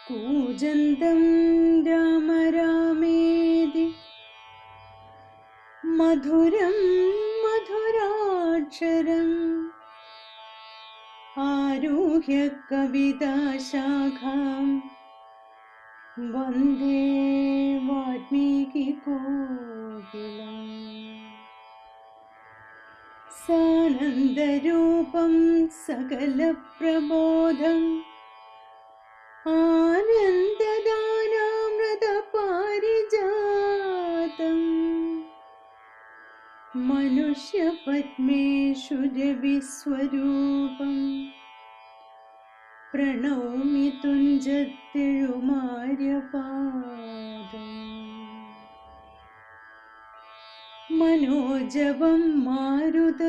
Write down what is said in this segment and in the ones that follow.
कूजन्तं राम रामेति मधुरं मधुराक्षरम् आरुह्य कविताशाखां वन्दे वाल्मीकिकोकिलम् सानन्दरूपं सकलप्रबोधम् आनन्ददानामृतपारिजातम् मनुष्यपद्मेषुरविस्वरूपम् प्रणौमि तुञ्जत्तिरुमार्यपादम् मनोजवं मारुततुल्यवेगं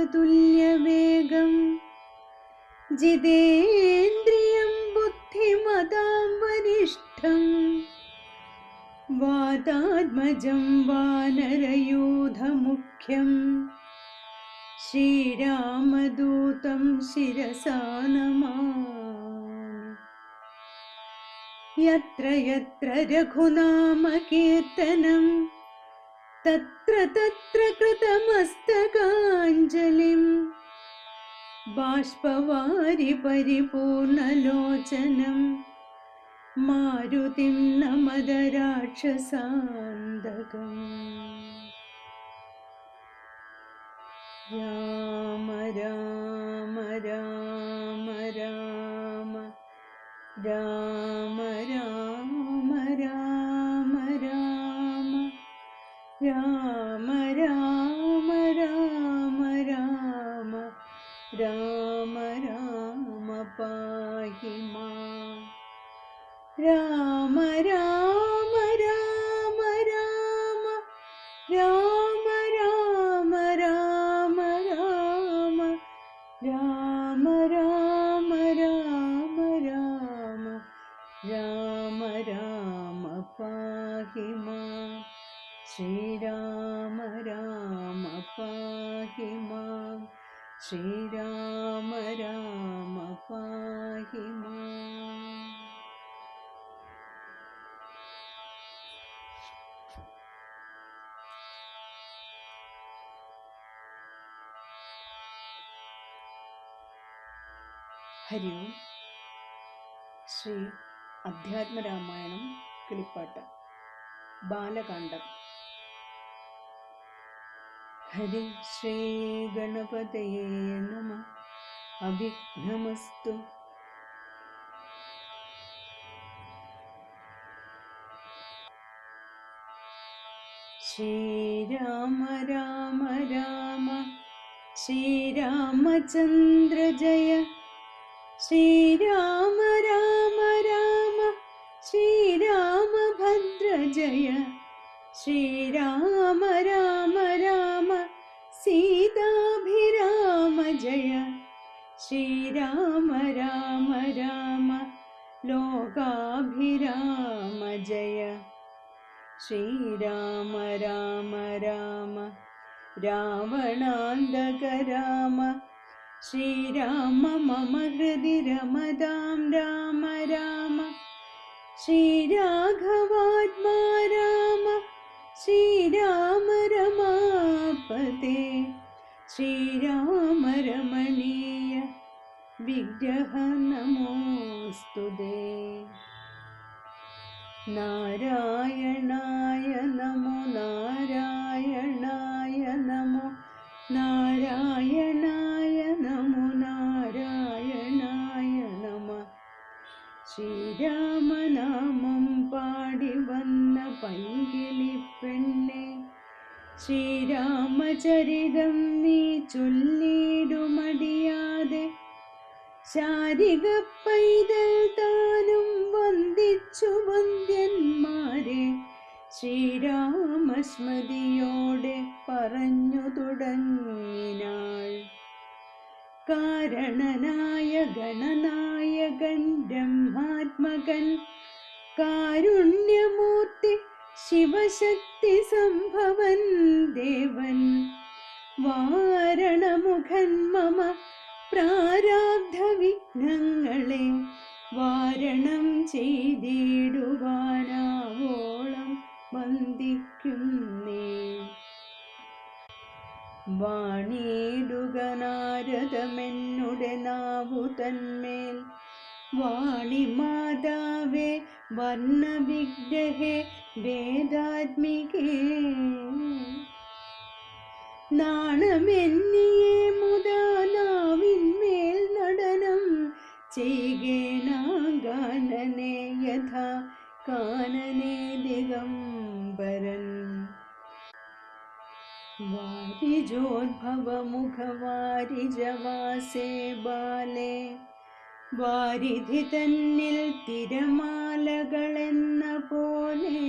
जितेन्द्रियं बुद्धिमतां वरिष्ठं वातात्मजं वानरयूथमुख्यं श्रीरामदूतं शिरसा नमामि। यत्र यत्र रघुनामकीर्तनं तत्र तत्र कृतमस्तकाञ्जलिं बाष्पवारि परिपूर्णलोचनं मारुतिं नमद राक्षसान्तकम्। राम राम राम राम राम राम राम राम राम राम राम राम राम राम पाहि मां। राम राम राम राम राम राम राम राम राम राम राम राम राम राम पाहि मां। श्रीराम राम पाहि मां। श्रीराम राम पाहि मां। ഹരി ഓം. ശ്രീ അധ്യാത്മരാമായണം കിളിപ്പാട്ട് ബാലകാണ്ഡം. ഹരി ശ്രീ ഗണപതയേ നമഃ. അഭിഘ്നമസ്തു. ശ്രീരാമ രാമ രാമ ശ്രീരാമചന്ദ്ര ജയ. ശ്രീരാമ രാമ രാമ ശ്രീരാമഭദ്ര ജയ. ശ്രീരാമ രാമ രാമ സീതാഭിരാമ ജയ. ശ്രീരാമ രാമ രാമ ലോകാഭിരാമ ജയ. ശ്രീരാമ രാമ രാമ രാവണാന്തക രാമ. ശ്രീരാമ മമ ഹൃദി രമതാം രാമ രാമ. ശ്രീരാഘവാത്മാ രാമ. ശ്രീരാമ രമാപതേ. ശ്രീരാമ രമണീയ വിഗ്രഹ നമോസ്തുതേ. നാരായണായ നമോ നാരായണായ നമോ നാരായണായ നമോ നാരായണായ നമഃ. ശ്രീരാമനാമം പാടി വന്ന പൈങ്കിളി പെണ്ണെ, ശ്രീരാമചരിതം നീ ചൊല്ലിടുമടിയാതെ. ശാരിക പൈതൽ താനും വന്ദിച്ചു വന്ദ്യന്മാരെ, ശ്രീരാമസ്മൃതിയോടെ പറഞ്ഞു തുടങ്ങിനാൾ. കാരണനായ ഗണനായകൻ ബ്രഹ്മാത്മകൻ കാരുണ്യമൂർത്തി ശിവശക്തി സംഭവൻ ദേവൻ വാരണമുഖൻ മമ പ്രാരാബ്ധ വിഘ്നങ്ങളെ വാരണം ചെയ്തിടുവാനാവോളം വന്ദിക്കുന്നേ. വാണിടുക നാരദമെന്നുടെ നാവു തന്മേൽ വാണിമാതാവേ വർണ്ണവിഗ്രഹേ വേദാത്മികേ. നാണമെന്നിയെ മുതാ നാവിന്മേൽ നടനം ചെയ്കേനാഗാനനെ യഥാ കാനനെ ദിഗംബരൻ. വാരിജോദ്ഭവമുഖവാരിജവാസേ ബാലേ വാരിധി തന്നിൽ തിരമാലകളെന്ന പോലെ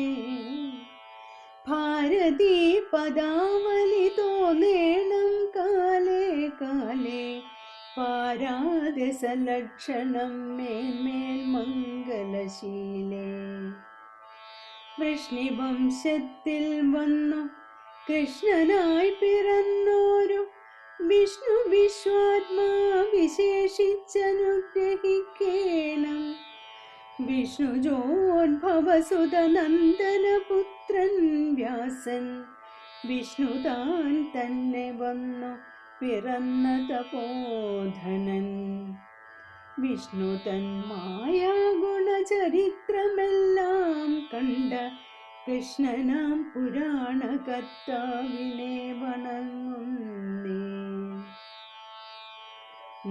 ഭാരതീ പദാവലി തോന്നേണം കാലേ കാലേ പാരാതെ സലക്ഷണം മേന്മേൽ മംഗലശീലേ. വൃഷ്ണിവംശത്തിൽ വന്നു കൃഷ്ണനായി പിറന്നോരു വിഷ്ണു വിശ്വാത്മാ വിശേഷിച്ചനുഗ്രഹിക്കേണം. വിഷ്ണുജോദ്ഭവസുത നന്ദനപുത്രൻ വ്യാസൻ വിഷ്ണു താൻ തന്നെ വന്നു പിറന്ന തപോധനൻ. വിഷ്ണു തൻ മായാഗുണചരിത്രമെല്ലാം കണ്ട കൃഷ്ണനാം പുരാണകർത്താവിനെ വണങ്ങുന്നേ.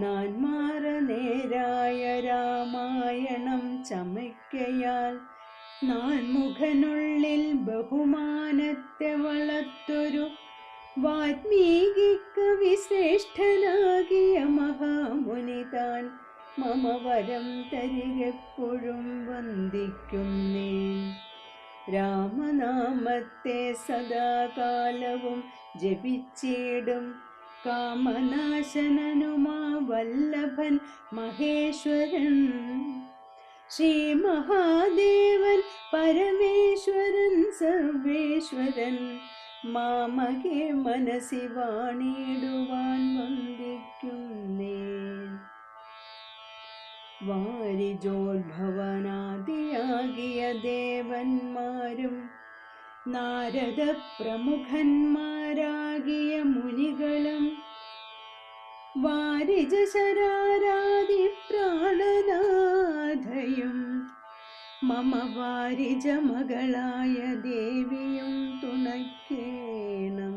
നാൻമാറ നേരായ രാമായണം ചമയ്ക്കയാൽ നാൻമുഖനുള്ളിൽ ബഹുമാനത്തെ വളർത്തൊരു വാൽമീകിക്കവി ശ്രേഷ്ഠനാകിയ മഹാമുനി താൻ മമ വരം തരികെപ്പോഴും വന്ദിക്കുന്നേ. രാമനാമത്തെ സദാകാലവും ജപിച്ചിടും കാമനാശനനുമാ വല്ലഭൻ മഹേശ്വരൻ. ശ്രീ മഹാദേവൻ പരമേശ്വരൻ സർവേശ്വരൻ മാമകെ മനസി വാണിടുവാൻ വന്ദിക്കുന്നേ. വാരിജോദ്ഭവനാദിയാകിയ ദേവന്മാരും നാരദ പ്രമുഖന്മാരാകിയ മുനികളും വാരിജശരാരാദി പ്രാണനാഥയും മമ വാരിജ മകളായ ദേവിയും തുണയ്ക്കേണം.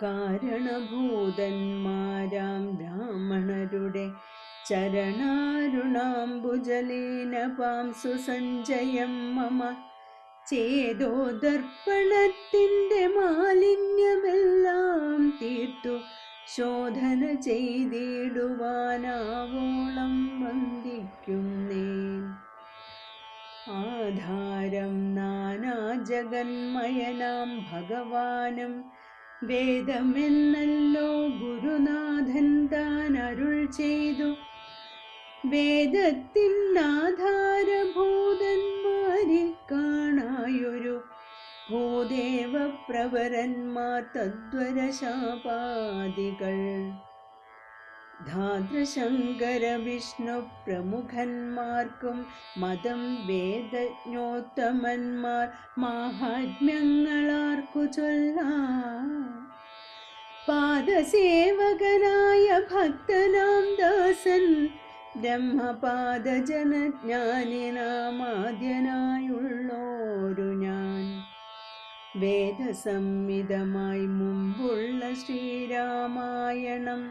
കാരണഭൂതന്മാരാം ബ്രാഹ്മണരുടെ ചരണാരുണാംബുജലീനപാംസു സഞ്ജയം മമ ചേതോദർപ്പണത്തിൻ്റെ മാലിന്യമെല്ലാം തീർത്തു ശോധന ചെയ്തിടുവാനാവോളം വന്ദിക്കുന്നേ. ആധാരം നാനാജഗന്മയനാം ഭഗവാനും വേദമെന്നല്ലോ ഗുരുനാഥൻ താൻ അരുൾ ചെയ്തു. വേദത്തിനാധാരഭൂതന്മാരെ കാണായൊരു ഭൂദേവ പ്രവരന്മാർ തദ്വരശാപാദികൾ ധാതൃശങ്കര വിഷ്ണു പ്രമുഖന്മാർക്കും മതം വേദജ്ഞോത്തമന്മാർ മാഹാത്മ്യങ്ങളാർക്കു ചൊല്ലാം. പാദസേവകനായ ഭക്തനാം ദാസൻ ബ്രഹ്മപാദജനജ്ഞാനിനാമാദ്യനായുള്ളോരു ഞാൻ വേദസംഹിതമായി മുമ്പുള്ള ശ്രീരാമായണം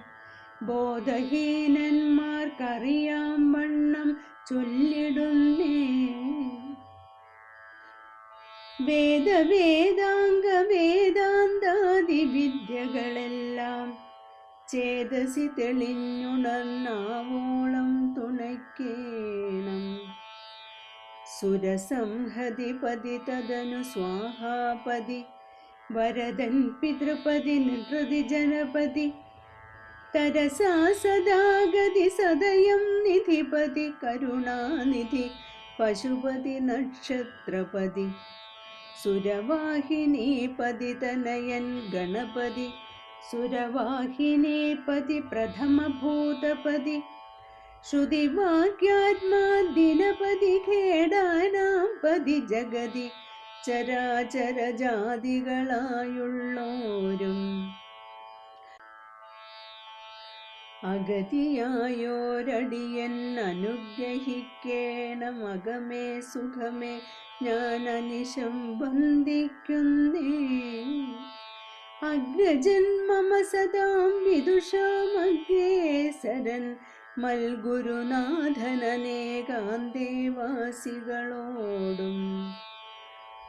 ബോധഹീനന്മാർക്കറിയാം വണ്ണം ചൊല്ലിടുന്നേ. വേദവേദാംഗ വേദാന്താദി വിദ്യകളെല്ലാം ചേതസി തെളിഞ്ഞുണർന്നാവോളം തുണയ്ക്കേണം. സുരസംഹതിപതി തദനു സ്വാഹാപതി വരദൻ പിതൃപതി നിർഹൃതി ജനപതി തരസാ സദാഗതി സദയം നിധിപതി കരുണാനിധി പശുപതി നക്ഷത്രപതി സുരവാഹിനീപതി തനയൻ ഗണപതി സുരവാഹിനീപതി പ്രഥമഭൂതപതി ശ്രുതിവാക്യാത്മാദിനപതി ഖേടാനാം പതി ജഗതി ചരാചരജാതികളായുള്ളോരും അഗതിയായോരടിയൻ അനുഗ്രഹിക്കേണം അകമേ സുഖമേ ഞാൻ അനിശം വന്ദിക്കുന്നേ അഗ്രജൻ മമ സദാം വിദുഷാമഗ്രേസരൻ മൽഗുരുനാഥനേകാന്തേവാസികളോടും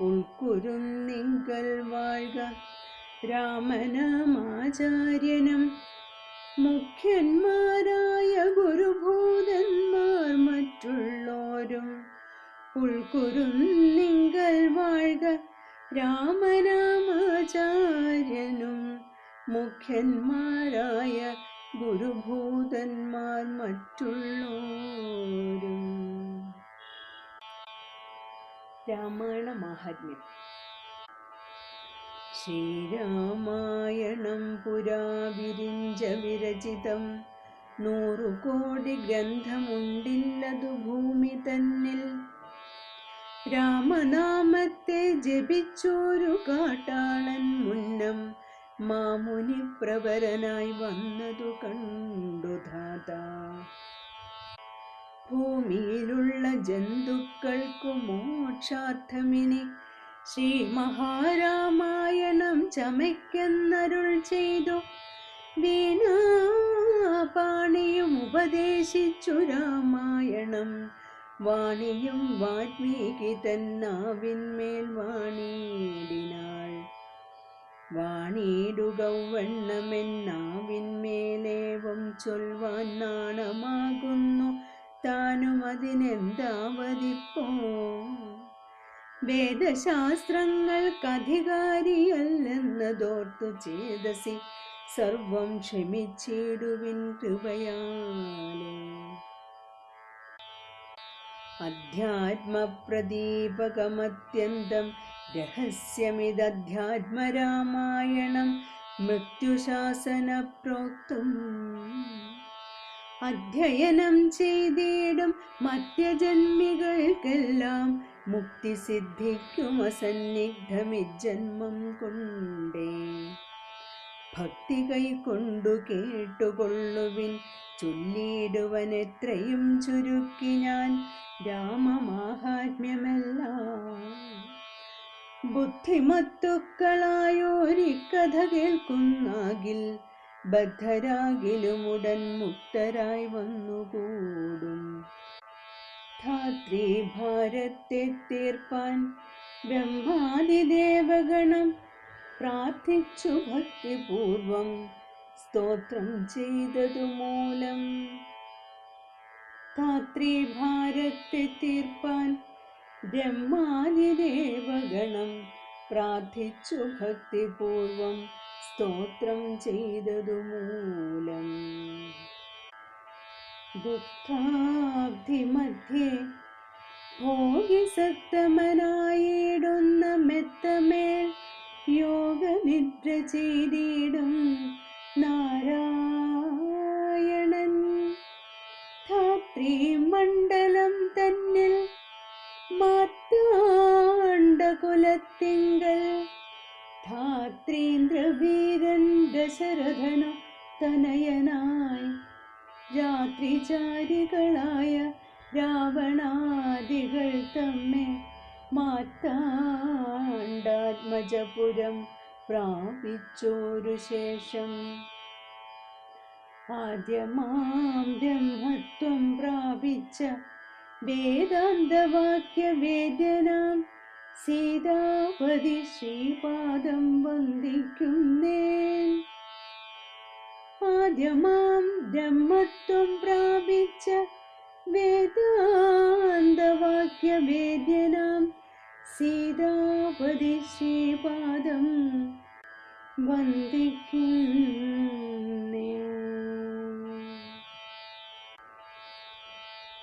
ഉൾക്കുരുന്നിങ്കൽ വാഴ്ക രാമനാമാചാര്യനും മുഖ്യന്മാരായ ഗുരുഭൂതന്മാർ മറ്റുള്ളോരും ഉൾക്കുരുന്നിങ്കൽ വാഴ്ക രാമനാമാചാര്യനും മുഖ്യന്മാരായ ഗുരുഭൂതന്മാർ മറ്റുള്ളോരും. രാമായണ മാഹാത്മ്യം. ശ്രീരാമായണം പുരാ വിരിഞ്ച വിരചിതം 100 കോടി ഗ്രന്ഥമുണ്ടില്ലതു ഭൂമി തന്നിൽ. രാമനാമത്തെ ജപിച്ചോരു കാട്ടാളൻ മുന്നം മാമുനി പ്രവരനായി വന്നതു കണ്ടു ധാതാ. ഭൂമിയിലുള്ള ജന്തുക്കൾക്കു മോക്ഷാർത്ഥമിനി ശ്രീ മഹാരാമായണം ചമയ്ക്കെന്നരുൾ ചെയ്തു. വീണാപാണിയും ഉപദേശിച്ചു രാമായണം. വാണിയും വാൽമീകി തന്നാവിന്മേൽ വാണിയിടിനാൾ. വാണിയിടുകവണ്ണമെന്നാവിന്മേലേവം ചൊൽവാൻ നാണമാകുന്നു താനും അതിനെന്താവതിപ്പോ. വേദശാസ്ത്രങ്ങൾക്കധികാരിയല്ലെന്നതോർത്തു ചേതസി സർവം ക്ഷമിച്ചിടുവിൻ കൃപയാലേ. അധ്യാത്മപ്രദീപകമത്യന്തം രഹസ്യമിദധ്യാത്മരാമായണം മൃത്യുശാസന പ്രോക്തം. അധ്യയനം ചെയ്തിടും മധ്യജന്മികൾക്കെല്ലാം മുക്തി സിദ്ധിക്കും അസന്നിഗ്ധമിജ്ജന്മം കൊണ്ടേ. ഭക്തി കൈക്കൊണ്ടു കേട്ടുകൊള്ളുവിൻ ചൊല്ലിടുവൻ എത്രയും ചുരുക്കി ഞാൻ രാമമാഹാത്മ്യമെല്ലാം. ബുദ്ധിമത്തുക്കളായോരിക്കഥ കേൾക്കുന്നാകിൽ ബദ്ധരാകിലുമുടൻ മുക്തരായി വന്നുകൂടും. ധാത്രീ ഭാരത്തെ തീർപ്പാൻ ബ്രഹ്മാദിദേവഗണം പ്രാർത്ഥിച്ചു ഭക്തിപൂർവം സ്തോത്രം ചെയ്തതു മൂലം. ധാത്രീ ഭാരത്തെ തീർപ്പാൻ ബ്രഹ്മാദിദേവഗണം പ്രാർത്ഥിച്ചു ഭക്തിപൂർവം സ്തോത്രം ചെയ്തതു മൂലം. ദുഃഖാബ്ധി മധ്യേ ഭോഗിസത്തമനായിടുന്ന മെത്തമേൽ യോഗനിദ്ര ചെയ്തിടും നാരായണൻ. ധാത്രീ മണ്ഡലം തന്നിൽ മാർത്താണ്ഡകുലത്തിങ്കൽ ധാത്രീന്ദ്രവീരൻ ദശരഥനു തനയനായി രാത്രിചാരികളായ രാവണാദികൾ തമ്മെ മാർത്താണ്ഡാത്മജപുരം പ്രാപിച്ചോരു ശേഷം ആദ്യമാം ബ്രഹ്മത്വം പ്രാപിച്ച വേദാന്തവാക്യവേദ്യനാം സീതാപതി ശ്രീപാദം വന്ദിക്കുന്നേൻ. ആദ്യമാം ബ്രഹ്മത്വം പ്രാപിച്ച വേദാന്തവാക്യവേദ്യനാം സീതാപതി ശ്രീപാദം വന്ദിക്കുന്നേ.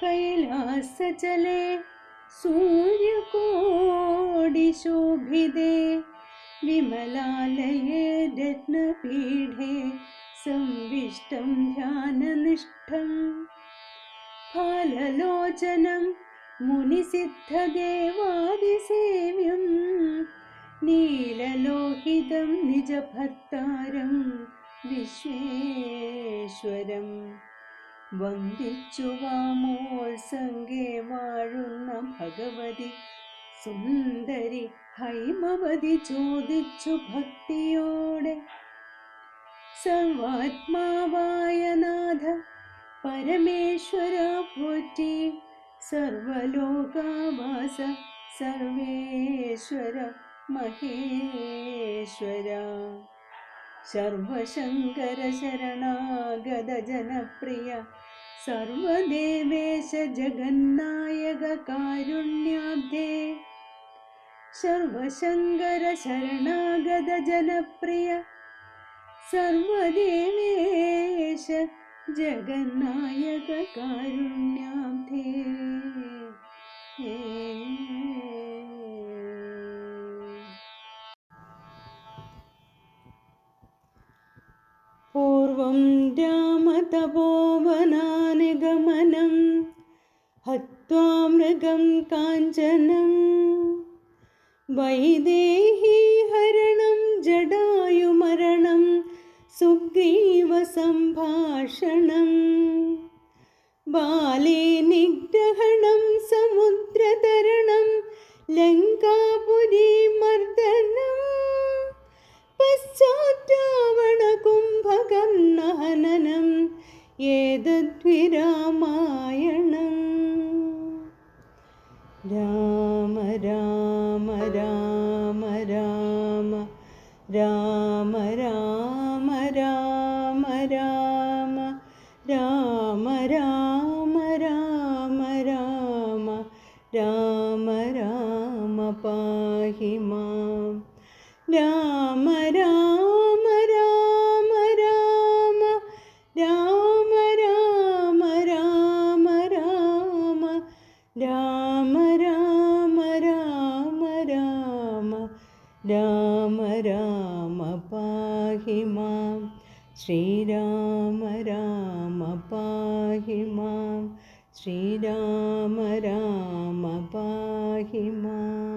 കൈലാസചലേ सूर्यकोटिशोभिते विमलालये रत्नपीठे संविष्टं ध्याननिष्ठं फाललोचनं मुनिसिद्धदेवादिसेव्यं नीललोहितं निजभर्तारं विश्वेश्वरं വന്ദിച്ചു വാമോത്സംഗേ വാഴുന്ന ഭഗവതി സുന്ദരി ഹൈമവതി ചോദിച്ചു ഭക്തിയോടെ സർവാത്മാവായ നാഥ പരമേശ്വര പോറ്റി സർവലോകാവാസ സർവേശ്വര മഹേശ്വര സർവശങ്കര ശരണാഗത ജനപ്രിയ സർവദേവേശ ജഗന്നായക കാരുണ്യാബ്ധേ സർവശങ്കര ശരണാഗത ജനപ്രിയ സർവദേവേശ ജഗന്നായക കാരുണ്യാബ്ധേ പൂർവം രാമതപോവനാനിഗമനം ഹത്വാ മൃഗം കാഞ്ചനം വൈദേഹീഹരണം ജടായുമരണം സുഗ്രീവസംഭാഷണം ബാലേ നിഗ്രഹണം സമുദ്രതരണം ലങ്കാപുരീമർദ്ദനം പശ്ചാദ്രാവണകുംഭകർണഹനനം ഏതദ്വിരാമായണം രാമ രാമ രാമ രാമ രാമ രാമ രാമ രാമ രാമ രാമ രാമ രാമ രാമ രാമ പാഹി മാം രാമ രാമ രാമ രാമ രാമ രാമ രാമ രാമ രാമ രാമ രാമ രാമ രാമ രാമ പാഹി മാം ശ്രീരാമ രാമ പാഹി മാം ശ്രീരാമ രാമ പാഹി മാം